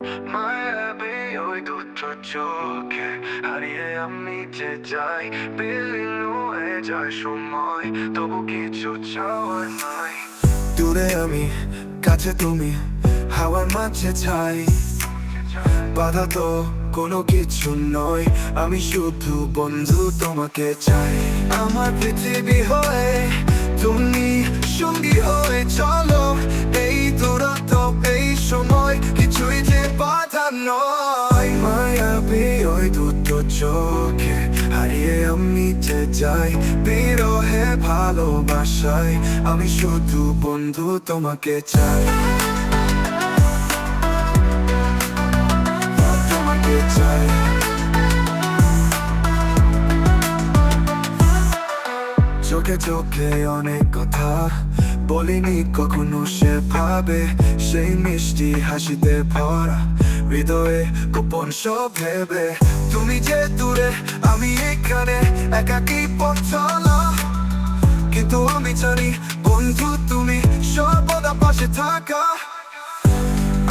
মায়াবী ওই দুটো চোখে হারিয়ে আমি যে যাই, বিলীন হয়ে যায় সময়, তবু কিছু চাওয়ার নাই। দূরে আমি, কাছে তুমি, হাওয়ার মাঝে ছাই। বাধা তো কোনো কিছু নয়, আমি শুধু বন্ধু তোমাকে চাই। আমার পৃথিবী হয়ে তুমি সঙ্গী হয়ে চলো, এই দূরত্ব এই সময় কিছুই যে বাধা নয়। মায়াবী ওই দুটো চোখে হারিয়ে আমি যে যাই, বিরহে ভালোবাসায় আমি শুধু বন্ধু তোমাকে চাই। চোখে চোখে অনেক কথা বলিনি কখনো সেভাবে, সেই মিষ্টি হাসিতে ভরা হৃদয়ে গোপন সব ভেবে। তুমি যে দূরে আমি এখানে একাকী পথ চলা, কিন্তু আমি জানি বন্ধু তুমি সর্বদা পাশে থাকা।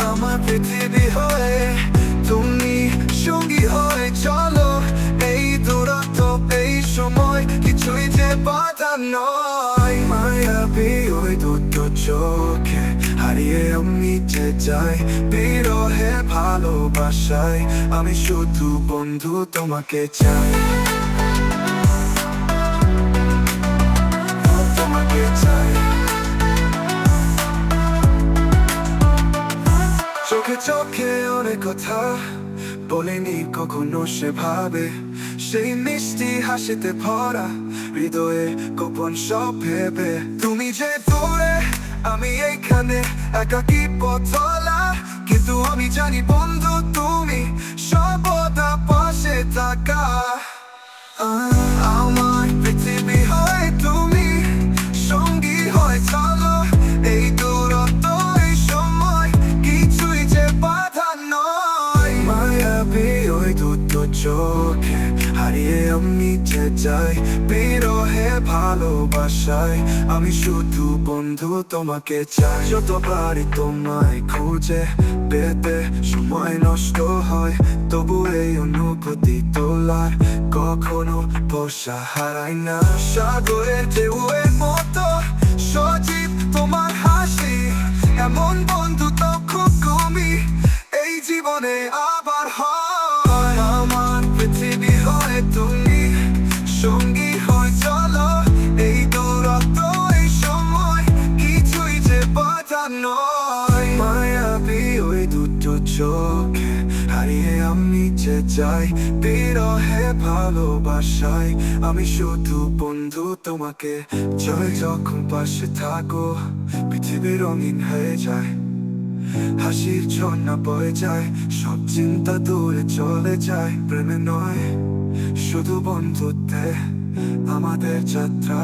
আমার পৃথিবী হয়ে তুমি সঙ্গী হয়ে চলো, এই দূরত্ব এই সময় কিছুই যে বাধা নয়। মায়াবী ওই দুটো চোখে হারিয়ে আমি যে যাই, বিরহে ভালোবাসায় আমি শুধু বন্ধু তোমাকে চাই। তোমাকে চাই। চোখে চোখে অনেক কথা বলিনি কখনো সেভাবে, সেই মিষ্টি হাসিতে ভরা হৃদয়ে গোপন সব ভেবে। তুমি যে দূরে আমি এইখানে একাকী পথ চলা, কিন্তু আমি জানি বন্ধু তুমি সর্বদা পাশে থাকা। আমার পৃথিবী হয় তুমি সঙ্গী হয় চলো, এই দূরত্ব এই সময় কিছুই যে বাধা নয়। মায়াবী ওই দুটো চোখে হারিয়ে আমি যে যাই, বিরহে ভালোবাসায় আমি শুধু বন্ধু তোমাকে চাই। যতবারই তোমায় খুঁজে পেতে সময় নষ্ট হয়, তবু এই অনুভূতি তোলার কখনো ভরসা হারাই না। সাগরের ঢেউয়ের মতো সজীব তোমার হাসি, এমন বন্ধু তো খুব কমই এই জীবনে আবার হয়। আমার পৃথিবী হয়ে তুমি সঙ্গী হয়ে চলো, এই দূরত্ব এই সময় কিছুই যে বাধা নয়। মায়াবী ওই দুটো চোখে হারিয়ে আমি যে যাই, বিরহে ভালোবাসায় আমি শুধু বন্ধু তোমাকে চাই। যখন পাশে থাকো পৃথিবী রঙিন হয়ে যায়, হাসির ঝর্ণা বয়ে যায়, সব চিন্তা দূরে চলে যায়। প্রেমে নয় শুধু বন্ধুত্বে আমাদের যাত্রা।